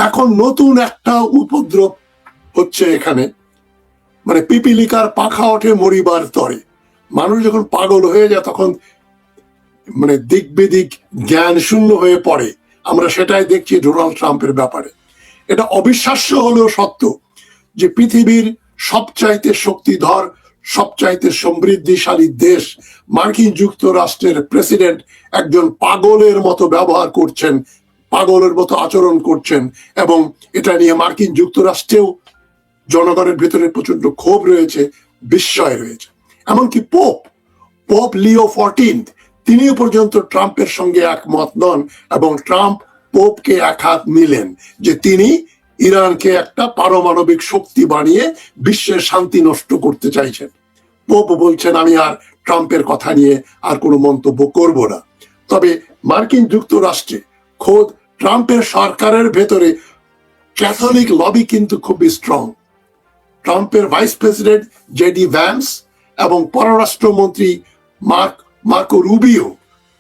এখন নতুন একটা উপদ্রব হচ্ছে এখানে, মানে পিপিলিকার পাখা ওঠে মরিবার তরে। মানুষ যখন পাগল হয়ে যায় তখন মানে দিক বেদিক জ্ঞান শূন্য হয়ে পড়ে। আমরা সেটাই দেখছি ডোনাল্ড ট্রাম্পের ব্যাপারে। এটা অবিশ্বাস্য হলেও সত্য যে পৃথিবীর সবচাইতে শক্তিধর, সবচাইতে সমৃদ্ধিশালী দেশ মার্কিন যুক্তরাষ্ট্রের প্রেসিডেন্ট একজন পাগলের মতো ব্যবহার করছেন, পাগলের মতো আচরণ করছেন, এবং এটা নিয়ে মার্কিন যুক্তরাষ্ট্রেও জনগণের ভেতরে প্রচন্ড ক্ষোভ রয়েছে, বিস্ময় রয়েছে। এমনকি পোপ লিও 14 তিনিও পর্যন্ত ট্রাম্পের সঙ্গে একমত নন, এবং ট্রাম্প পোপকে এক হাত নিলেন যে তিনি ইরানকে একটা পারমাণবিক শক্তি বানিয়ে বিশ্বের শান্তি নষ্ট করতে চাইছেন। পোপ বলছেন আমি আর ট্রাম্পের কথা নিয়ে আর কোনো মন্তব্য করব না। তবে মার্কিন যুক্তরাষ্ট্রে খোদ ট্রাম্পের সরকারের ভেতরে ক্যাথলিক লবি কিন্তু খুবই স্ট্রং। ট্রাম্পের ভাইস প্রেসিডেন্ট জেডি ভ্যান্স এবং পররাষ্ট্রমন্ত্রী মার্কো রুবিও,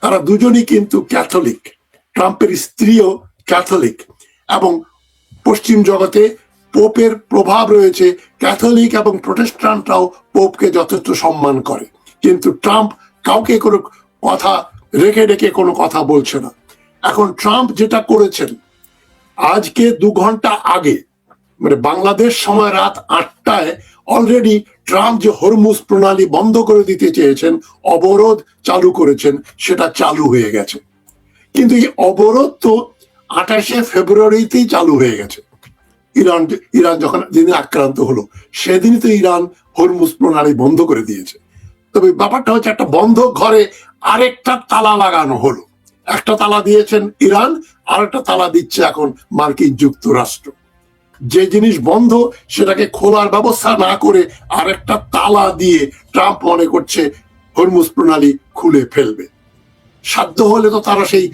তারা দুজনই কিন্তু ক্যাথলিক। ট্রাম্পের স্ত্রীও ক্যাথলিক, এবং পশ্চিম জগতে পোপের প্রভাব রয়েছে। ক্যাথলিক এবং প্রোটেস্ট্যান্টরাও পোপকে যথেষ্ট সম্মান করে, কিন্তু ট্রাম্প কাউকে কোনো কথা রেখে রেখে কোনো কথা বলছে না। এখন ট্রাম্প যেটা করেছেন, আজকে 2 ঘন্টা আগে মানে বাংলাদেশ সময় রাত 8টায় অলরেডি ট্রাম্প যে হরমুজ প্রণালী বন্ধ করে দিতে চেয়েছেন, অবরোধ চালু করেছেন, সেটা চালু হয়ে গেছে। কিন্তু এই অবরোধ তো 28শে ফেব্রুয়ারিতেই চালু হয়ে গেছে। ইরান যখন যেদিন আক্রান্ত হলো সেদিনই তো ইরান হরমুজ প্রণালী বন্ধ করে দিয়েছে। তবে ব্যাপারটা হচ্ছে একটা বন্ধ ঘরে আরেকটা তালা লাগানো হলো। একটা তালা দিয়েছেন ইরান, আরেকটা তালা দিচ্ছে এখন মার্কিন যুক্তরাষ্ট্র। যে জিনিস বন্ধ সেটাকে খোলার ব্যবস্থা না করে আরেকটা তালা দিয়ে ট্রাম্প মনে করছে হরমুজ প্রণালী খুলে ফেলবে। সাধ্য হলে তো তারা সেই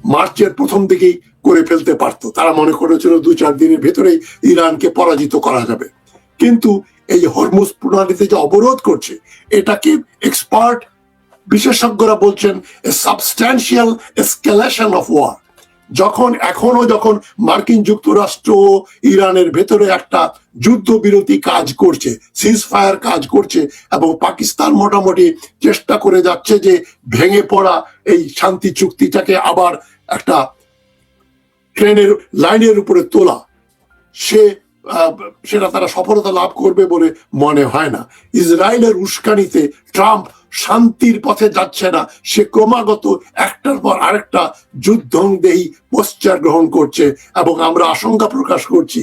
মার্চের প্রথম দিকেই করে ফেলতে পারতো। তারা মনে করেছিল 2-4 দিনের ভেতরেই ইরানকে পরাজিত করা যাবে। কিন্তু এই হরমুজ প্রণালীতে যে অবরোধ করছে, এটাকে এক্সপার্ট বিশেষজ্ঞরা বলছেন এ সাবস্ট্যান্সিয়াল এসকেলেশন অফ ওয়ার। যখন মার্কিন যুক্তরাষ্ট্র ও ইরানের ভেতরে একটা যুদ্ধবিরতি কাজ করছে, সিজ ফায়ার কাজ করছে, এবং পাকিস্তান মোটামুটি চেষ্টা করে যাচ্ছে যে ভেঙে পড়া এই শান্তি চুক্তিটাকে আবার একটা ট্রেনের লাইনের উপরে তোলা, সেটা তারা সফলতা লাভ করবে বলে মনে হয় না। ইসরায়েলের উস্কানিতে ট্রাম্প শান্তির পথে যাচ্ছে না, সে ক্রমাগত একটার পর আরেকটা যুদ্ধংদেহী পোস্টার গ্রহণ করছে, এবং আমরা আশঙ্কা প্রকাশ করছি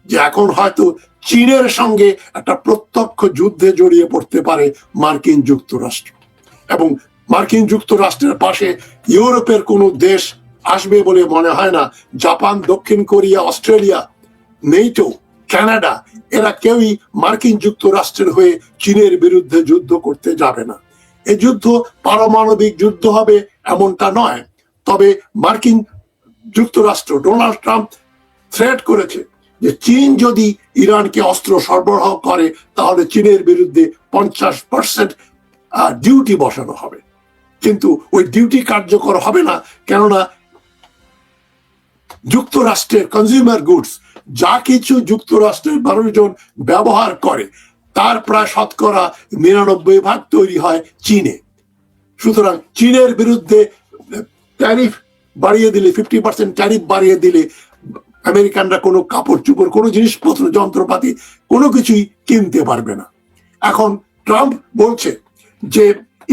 যে এখন হয়তো চীনের সঙ্গে একটা প্রত্যক্ষ যুদ্ধে জড়িয়ে পড়তে পারে মার্কিন যুক্তরাষ্ট্র। এবং মার্কিন যুক্তরাষ্ট্রের পাশে ইউরোপের কোনো দেশ আসবে বলে মনে হয় না। জাপান, দক্ষিণ কোরিয়া, অস্ট্রেলিয়া, নেটো, কানাডা, এরা কেউই মার্কিন যুক্তরাষ্ট্রের হয়ে চীনের বিরুদ্ধে যুদ্ধ করতে যাবে না। এই যুদ্ধ পারমাণবিক যুদ্ধ হবে এমনটা নয়, তবে মার্কিন যুক্তরাষ্ট্র, ডোনাল্ড ট্রাম্প থ্রেট করেছে যে চীন যদি ইরানকে অস্ত্র সরবরাহ করে তাহলে চীনের বিরুদ্ধে 50% ডিউটি বসানো হবে। কিন্তু ওই ডিউটি কার্যকর হবে না, কেননা যুক্তরাষ্ট্রের কনজিউমার গুডস যা কিছু যুক্তরাষ্ট্রের মানুষজন ব্যবহার করে তার প্রায় শতকরা 99% তৈরি হয় চীনে। সুতরাং চীনের বিরুদ্ধে ট্যারিফ বাড়িয়ে দিলে, 50% ট্যারিফ বাড়িয়ে দিলে আমেরিকানরা কোনো কাপড় চোপড়, কোনো জিনিসপত্র, যন্ত্রপাতি কোনো কিছুই কিনতে পারবে না। এখন ট্রাম্প বলছে যে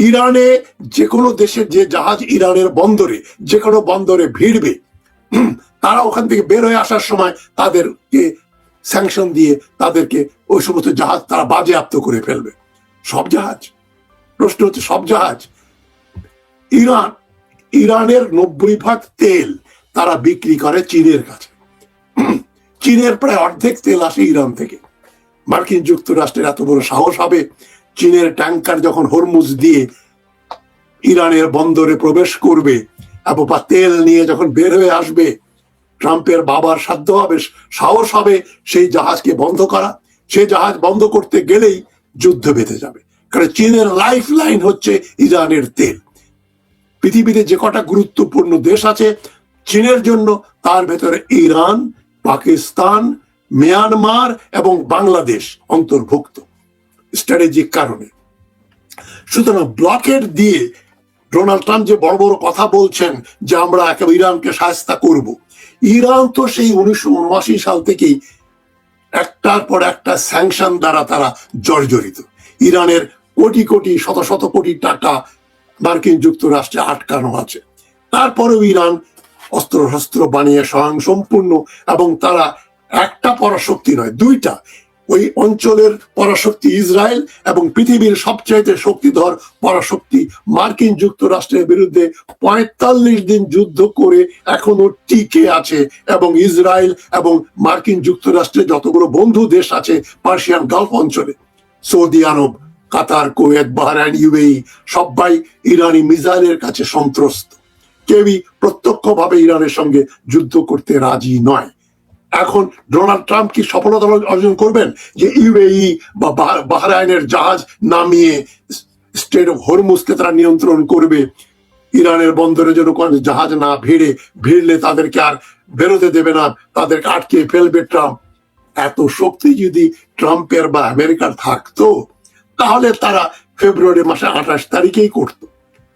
ইরানে যে কোনো দেশের যে জাহাজ ইরানের বন্দরে, যে কোনো বন্দরে ভিড়বে, তারা ওখান থেকে বের হয়ে আসার সময় তাদেরকে স্যাংশন দিয়ে তাদেরকে ওই সমস্ত জাহাজ তারা বাজেয়াপ্ত করে ফেলবে। সব জাহাজ? প্রশ্ন হচ্ছে সব জাহাজ? ইরানের 90% তেল তারা বিক্রি করে চীনের কাছে। চীনের প্রায় অর্ধেক তেল আসে ইরান থেকে। মার্কিন যুক্তরাষ্ট্রের এত বড় সাহস হবে চীনের ট্যাঙ্কার যখন হরমুজ দিয়ে ইরানের বন্দরে প্রবেশ করবে এবং তেল নিয়ে যখন বের হয়ে আসবে, ট্রাম্পের বাবার সাধ্য হবে, সাহস হবে সেই জাহাজকে বন্ধ করা? সেই জাহাজ বন্ধ করতে গেলেই যুদ্ধ বেঁধে যাবে, কারণ চীনের লাইফ লাইন হচ্ছে ইরানের তেল। পৃথিবীতে যে কটা গুরুত্বপূর্ণ দেশ আছে চীনের জন্য, তার ভেতরে ইরান পাকিস্তান, মিয়ানমার এবং বাংলাদেশ অন্তর্ভুক্ত স্ট্র্যাটেজিক কারণে। সুতরাং ব্লকেড দিয়ে ডোনাল্ড ট্রাম্প যে বড় বড় কথা বলছেন যে আমরা একেবারে ইরানকে শায়েস্তা করব, ইরান তো সেই 1979 সাল থেকেই একটার পর একটা স্যাংশন দ্বারা তারা জর্জরিত। ইরানের কোটি কোটি শত শত কোটি টাকা মার্কিন যুক্তরাষ্ট্রে আটকানো আছে। তারপরেও ইরান অস্ত্র শস্ত্র বানিয়ে স্বয়ংসম্পূর্ণ, এবং তারা একটা পরাশক্তি নয়, দুইটা। ওই অঞ্চলের পরাশক্তি ইসরায়েল এবং পৃথিবীর সবচাইতে শক্তিধর পরাশক্তি মার্কিন যুক্তরাষ্ট্রের বিরুদ্ধে 45 দিন যুদ্ধ করে এখনো টিকে আছে। এবং ইসরায়েল এবং মার্কিন যুক্তরাষ্ট্রের যতগুলো বন্ধু দেশ আছে পার্সিয়ান গালফ অঞ্চলে, সৌদি আরব, কাতার, কুয়েত, বাহরাইন, ইউএই, সবাই ইরানি মিসাইলের কাছে সন্ত্রস্ত। কেউই প্রত্যক্ষভাবে ইরানের সঙ্গে যুদ্ধ করতে রাজি নয়। এখন ডোনাল্ড ট্রাম্প কি সফলতা অর্জন করবেন যে ইউএই বা বাহরাইনের জাহাজ নামিয়ে স্ট্রেট অফ হরমুজকে তারা নিয়ন্ত্রণ করবে, ইরানের বন্দরে যেন কোনো জাহাজ না ভিড়লে তাদেরকে আর বেরোতে দেবে না, তাদেরকে আটকে ফেলবে ট্রাম্প? এত শক্তি যদি ট্রাম্পের বা আমেরিকার থাকতো তাহলে তারা ফেব্রুয়ারি মাসে 28 তারিখেই করত,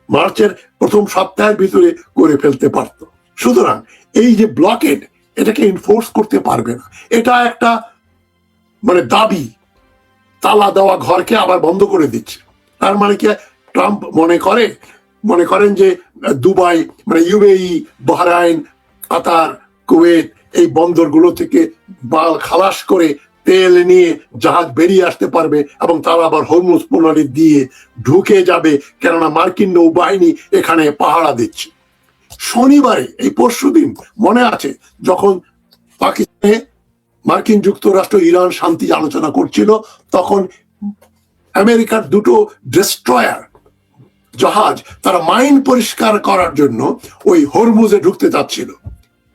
মার্চের প্রথম সপ্তাহের ভিতরে করে ফেলতে পারত। সুতরাং এই যে ব্লকেড, এটাকে এনফোর্স করতে পারবে না। এটা একটা দাবি, তালা দেওয়া ঘরকে আবার বন্ধ করে দিচ্ছে। তার মানে কি ট্রাম্প মনে করেন যে দুবাই, ইউএই, বাহরাইন, কাতার, কুয়েত, এই বন্দরগুলো থেকে বাল খালাস করে তেল নিয়ে জাহাজ বেরিয়ে আসতে পারবে এবং তারা আবার হরমুজ প্রণালী দিয়ে ঢুকে যাবে, কেননা মার্কিন নৌবাহিনী এখানে পাহারা দিচ্ছে। শনিবারে, এই পরশুদিন মনে আছে, যখন পাকিস্তানে মার্কিন যুক্তরাষ্ট্র ইরান শান্তি আলোচনা করছিল, তখন আমেরিকার দুটো ডেস্ট্রয়ার জাহাজ তারা মাইন পরিষ্কার করার জন্য ওই হরমুজে ঢুকতে চাচ্ছিল।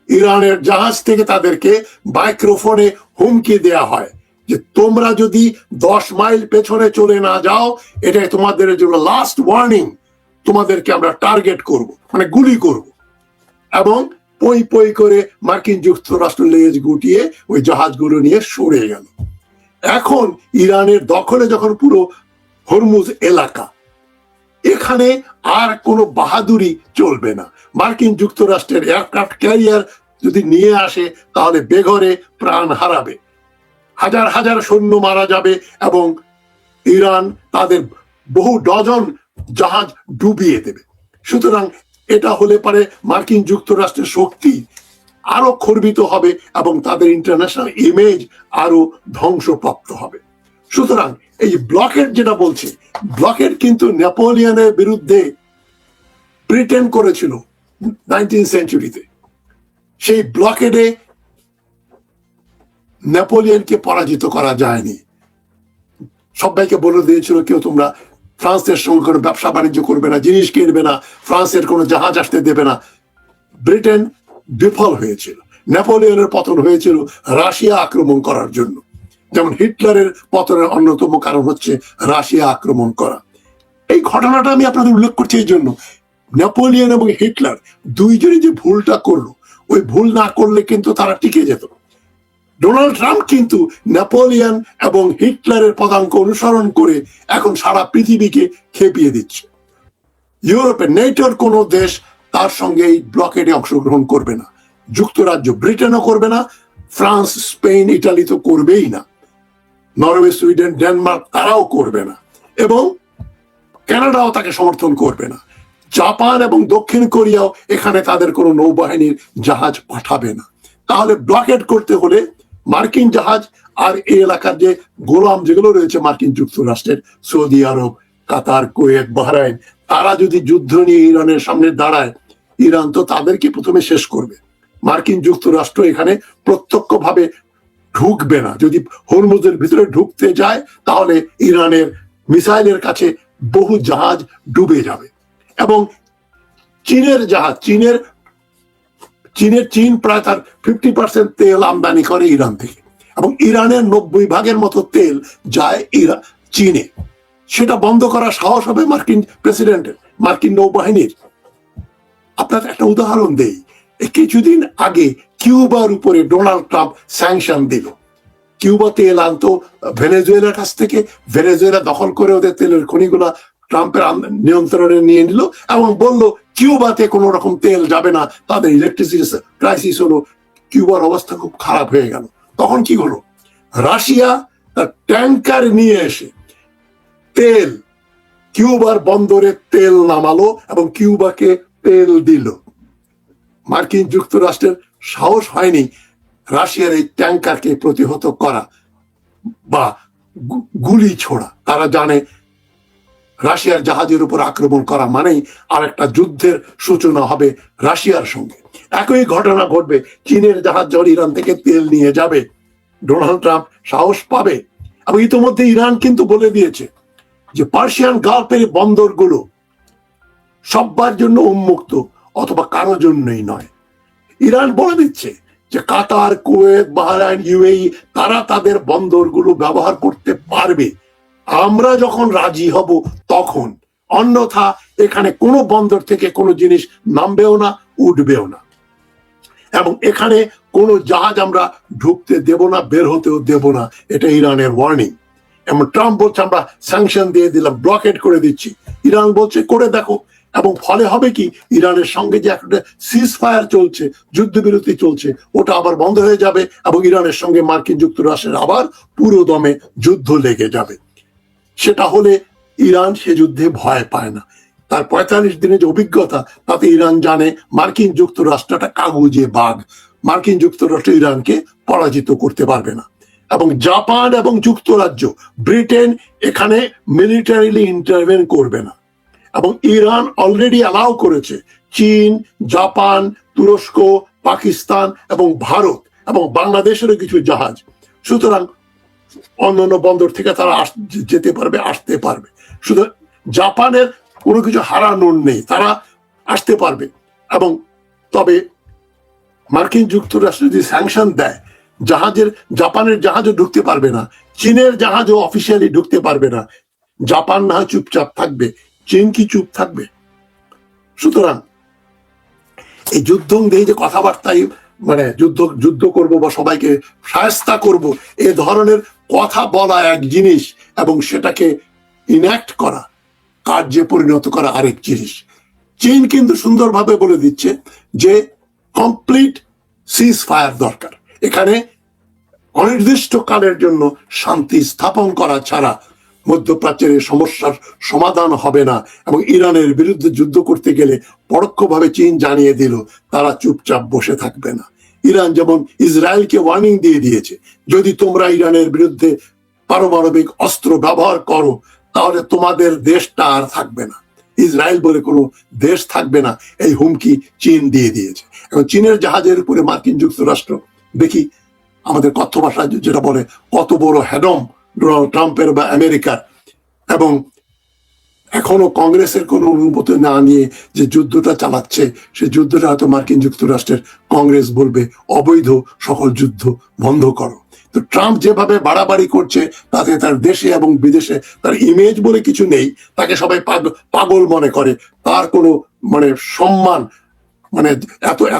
ইরানের জাহাজ থেকে তাদেরকে মাইক্রোফোনে হুমকি দেয়া হয় যে তোমরা যদি 10 মাইল পেছনে চলে না যাও, এটাই তোমাদের জন্য লাস্ট ওয়ার্নিং, তোমাদেরকে আমরা টার্গেট করব, গুলি করব। এবং পই পই করে মার্কিন যুক্তরাষ্ট্র লেজ গুটিয়ে ওই জাহাজগুলো নিয়ে সরে গেল। এখন ইরানের দখলে যখন পুরো হরমুজ এলাকা, এখানে আর কোনো বাহাদুরি চলবে না। মার্কিন যুক্তরাষ্ট্রের এয়ারক্রাফট ক্যারিয়ার যদি নিয়ে আসে তাহলে বেঘরে প্রাণ হারাবে, হাজার হাজার সৈন্য মারা যাবে এবং ইরান তাদের বহু ডজন জাহাজ ডুবিয়ে দেবে। সুতরাং এটা হলে পারে মার্কিন যুক্তরাষ্ট্রের শক্তি আরো খর্বিত হবে এবং তাদের ইন্টারন্যাশনাল ইমেজ আরো ধ্বংসপ্রাপ্ত হবে। সুতরাং এই ব্লকেড যেটা বলছে, ব্লকেড কিন্তু নেপোলিয়নের বিরুদ্ধে ব্রিটেন করেছিল 19th সেঞ্চুরিতে। সেই ব্লকেডে নেপোলিয়নকে পরাজিত করা যায়নি। সবাইকে বলে দিয়েছিল কেউ তোমরা ফ্রান্সের সঙ্গে কোনো ব্যবসা বাণিজ্য করবে না, জিনিস কিনবে না, ফ্রান্সের কোনো জাহাজ আসতে দেবে না। ব্রিটেন বিফল হয়েছিল। নেপোলিয়নের পতন হয়েছিল রাশিয়া আক্রমণ করার জন্য। যেমন হিটলারের পতনের অন্যতম কারণ হচ্ছে রাশিয়া আক্রমণ করা। এই ঘটনাটা আমি আপনাদের উল্লেখ করছি এই জন্য, নেপোলিয়ন এবং হিটলার দুইজনই যে ভুলটা করলো, ওই ভুল না করলে কিন্তু তারা টিকে যেত। ডোনাল্ড ট্রাম্প কিন্তু নেপোলিয়ন এবং হিটলারের পদাঙ্ক অনুসরণ করে এখন সারা পৃথিবীকে খেপিয়ে দিচ্ছে। ইউরোপের নেটোর কোনো দেশ তার সঙ্গে এই ব্লকেডে অংশগ্রহণ করবে না। যুক্তরাজ্য, ব্রিটেনও করবে না, ফ্রান্স, স্পেন, ইটালি তো করবেই না, নরওয়ে, সুইডেন, ডেনমার্ক তারাও করবে না, এবং কানাডাও তাকে সমর্থন করবে না। জাপান এবং দক্ষিণ কোরিয়াও এখানে তাদের কোনো নৌবাহিনীর জাহাজ পাঠাবে না। তাহলে ব্লকেড করতে হলে মার্কিন জাহাজ আর এই এলাকার যে গোলাম যেগুলো রয়েছে মার্কিন যুক্তরাষ্ট্রের, সৌদি আরব, কাতার, কুয়েত, বাহরাইন, তারা যদি যুদ্ধ নিয়ে ইরানের সামনে দাঁড়ায়, ইরান তো তাদেরকে প্রথমে শেষ করবে। মার্কিন যুক্তরাষ্ট্র এখানে প্রত্যক্ষভাবে ঢুকবে না। যদি হরমুজের ভিতরে ঢুকতে যায় তাহলে ইরানের মিসাইলের কাছে বহু জাহাজ ডুবে যাবে। এবং চীনের জাহাজ, চীন প্রায় তার 50% তেল আমদানি করে ইরান থেকে, এবং ইরানের 90% মতো তেল যায় চীনে। সেটা বন্ধ করার সাহস হবে মার্কিন প্রেসিডেন্টের, মার্কিন নৌবাহিনীর? আপনার একটা উদাহরণ দেই, কিছুদিন আগে কিউবার উপরে ডোনাল্ড ট্রাম্প স্যাংশন দিল। কিউবা তেল আনতো ভেনেজুয়েলার কাছ থেকে, ভেনেজুয়েলা দখল করে ওদের তেলের খনিগুলা ট্রাম্পের নিয়ন্ত্রণে নিয়ে নিল এবং বলল কিউবাতে কোনো রকম তেল যাবে না, তাদের ইলেকট্রিসিটি ক্রাইসিস হলো, কিউবার অবস্থা খুব খারাপ হয়ে গেল। তখন কি হলো, রাশিয়া ট্যাঙ্কার নিয়ে এসে তেল কিউবার বন্দরে তেল নামালো এবং কিউবাকে তেল দিল। মার্কিন যুক্তরাষ্ট্রের সাহস হয়নি রাশিয়ার এই ট্যাঙ্কারকে প্রতিহত করা বা গুলি ছোড়া। তারা জানে রাশিয়ার জাহাজের উপর আক্রমণ করা মানেই আর একটা যুদ্ধের সূচনা হবে রাশিয়ার সঙ্গে। একই ঘটনা ঘটবে, চীনের জাহাজ যখন ইরান থেকে তেল নিয়ে যাবে, ডোনাল্ড ট্রাম্প সাহস পাবে। এবং ইতিমধ্যে ইরান কিন্তু বলে দিয়েছে যে পার্সিয়ান গালফের বন্দরগুলো সবার জন্য উন্মুক্ত, অথবা কারো জন্যই নয়। ইরান বলে দিচ্ছে যে কাতার, কুয়েত, বাহরাইন, ইউএই তারা তাদের বন্দরগুলো ব্যবহার করতে পারবে, আমরা যখন রাজি হব তখন, অন্যথা এখানে কোনো বন্দর থেকে কোনো জিনিস নামবেও না, উঠবেও না, এবং এখানে কোনো জাহাজ আমরা ঢুকতে দেব না, বের হতেও দেব না। এটা ইরানের ওয়ার্নিং। এবং ট্রাম্প বলছে আমরা স্যাংশন দিয়ে দিলাম, ব্লকেট করে দিচ্ছি। ইরান বলছে করে দেখো। এবং ফলে হবে কি, ইরানের সঙ্গে যে একটা সিজ ফায়ার চলছে, যুদ্ধবিরতি চলছে, ওটা আবার বন্ধ হয়ে যাবে এবং ইরানের সঙ্গে মার্কিন যুক্তরাষ্ট্রের আবার পুরো দমে যুদ্ধ লেগে যাবে। সেটা হলে ইরান সে যুদ্ধে ভয় পায় না। তার ৪৫ দিনের যে অভিজ্ঞতা, তাতে ইরান জানে মার্কিন যুক্তরাষ্ট্রটা কাগুজে বাঘ, মার্কিন যুক্তরাষ্ট্র ইরানকে পরাজিত করতে পারবে না। এবং জাপান এবং যুক্তরাজ্য, ব্রিটেন এখানে মিলিটারিলি ইন্টারভেন করবে না। এবং ইরান অলরেডি অ্যালাউ করেছে চীন, জাপান, তুরস্ক, পাকিস্তান এবং ভারত এবং বাংলাদেশেরও কিছু জাহাজ। সুতরাং অন্যান্য বন্দর থেকে তারা যেতে পারবে, আসতে পারবে। শুধু জাপানের কোনো কিছু হারানোর নেই, তারা আসতে পারবে। এবং তবে মার্কিন যুক্তরাষ্ট্র যদি স্যাংশন দেয়, জাপানের জাহাজও ঢুকতে পারবে না, চীনের জাহাজও অফিসিয়ালি ঢুকতে পারবে না। জাপান না হয় চুপচাপ থাকবে, চীন কি চুপ থাকবে? সুতরাং এই যুদ্ধ দিয়ে যে কথাবার্তায় মানে যুদ্ধ করব বা সবাইকে শায়েস্তা করব, এ ধরনের কথা বলা এক জিনিস, এবং সেটাকে ইনঅ্যাক্ট করা, কার্যে পরিণত করা আরেক জিনিস। চীন কিন্তু সুন্দরভাবে বলে দিচ্ছে যে কমপ্লিট সিজ ফায়ার দরকার, এখানে অনির্দিষ্ট কালের জন্য শান্তি স্থাপন করা ছাড়া মধ্যপ্রাচ্যের সমস্যার সমাধান হবে না। এবং ইরানের বিরুদ্ধে যুদ্ধ করতে গেলে পরোক্ষভাবে চীন জানিয়ে দিল তারা চুপচাপ বসে থাকবে না। ইরান যেমন ইসরায়েলকে ওয়ার্নিং দিয়ে দিয়েছে, যদি তোমরা ইরানের বিরুদ্ধে পারমাণবিক অস্ত্র ব্যবহার করো তাহলে তোমাদের দেশটা আর থাকবে না, ইসরায়েল বলে কোনো দেশ থাকবে না, এই হুমকি চীন দিয়ে দিয়েছে। এবং চীনের জাহাজের উপরে মার্কিন যুক্তরাষ্ট্র, দেখি আমাদের কথ্য ভাষায় যেটা বলে, কত বড় হ্যাডম ডোনাল্ড ট্রাম্পের বা আমেরিকার। এবং এখনো কংগ্রেসের কোনো অনুমতি না নিয়ে যে যুদ্ধটা চালাচ্ছে, সেই যুদ্ধটা হয়তো মার্কিন যুক্তরাষ্ট্রের কংগ্রেস বলবে অবৈধ, সকল যুদ্ধ বন্ধ করো। তো ট্রাম্প যেভাবে বাড়াবাড়ি করছে, তাতে তার দেশে এবং বিদেশে তার ইমেজ বলে কিছু নেই, তাকে সবাই পাগল মনে করে, তার কোনো মানে সম্মান, মানে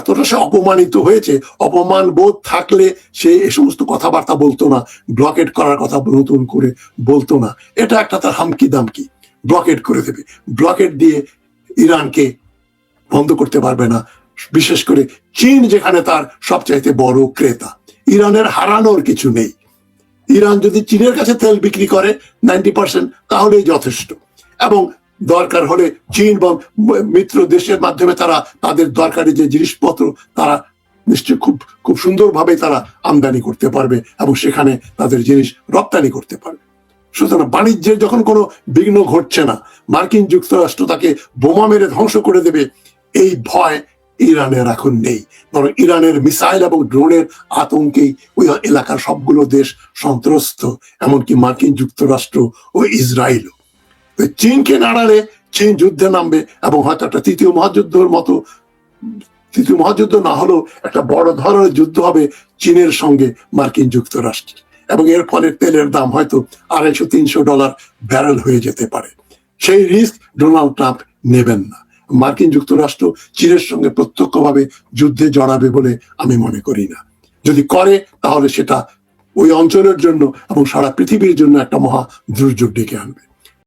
এতটা সে অপমানিত হয়েছে, অপমান বোধ থাকলে সে এ সমস্ত কথাবার্তা বলতো না, ব্লকেট করার কথা নতুন করে বলতো না। এটা একটা তার হামকি দামকি, ব্লকেট করে দেবে, ব্লকেট দিয়ে ইরানকে বন্ধ করতে পারবে না। বিশেষ করে চীন যেখানে তার সবচাইতে বড় ক্রেতা, ইরানের হারানোর কিছু নেই। ইরান যদি চীনের কাছে তেল বিক্রি করে 90%, তাহলেই যথেষ্ট। এবং দরকার হলে চীন বা মিত্র দেশের মাধ্যমে তারা তাদের দরকারি যে জিনিসপত্র তারা নিশ্চয়ই খুব সুন্দরভাবে তারা আমদানি করতে পারবে এবং সেখানে তাদের জিনিস রপ্তানি করতে পারবে। সুতরাং বাণিজ্যের যখন কোনো বিঘ্ন ঘটছে না, মার্কিন যুক্তরাষ্ট্র তাকে বোমা মেরে ধ্বংস করে দেবে, এই ভয় ইরানের এখন নেই। বরং ইরানের মিসাইল এবং ড্রোনের আতঙ্কেই ওই এলাকার সবগুলো দেশ সন্ত্রস্ত, এমনকি মার্কিন যুক্তরাষ্ট্র ও ইসরায়েলও। চীনকে নাড়ালে চীন যুদ্ধে নামবে এবং হয়তো একটা তৃতীয় মহাযুদ্ধ না হলেও একটা বড় ধরনের যুদ্ধ হবে চীনের সঙ্গে মার্কিন যুক্তরাষ্ট্রের। এবং এর ফলে তেলের দাম হয়তো $250-300 ব্যারেল হয়ে যেতে পারে। সেই রিস্ক ডোনাল্ড ট্রাম্প নেবেন না। মার্কিন যুক্তরাষ্ট্র চীনের সঙ্গে প্রত্যক্ষভাবে যুদ্ধে জড়াবে বলে আমি মনে করি না। যদি করে তাহলে সেটা ওই অঞ্চলের জন্য এবং সারা পৃথিবীর জন্য একটা মহা দুর্যোগ ডেকে আনবে।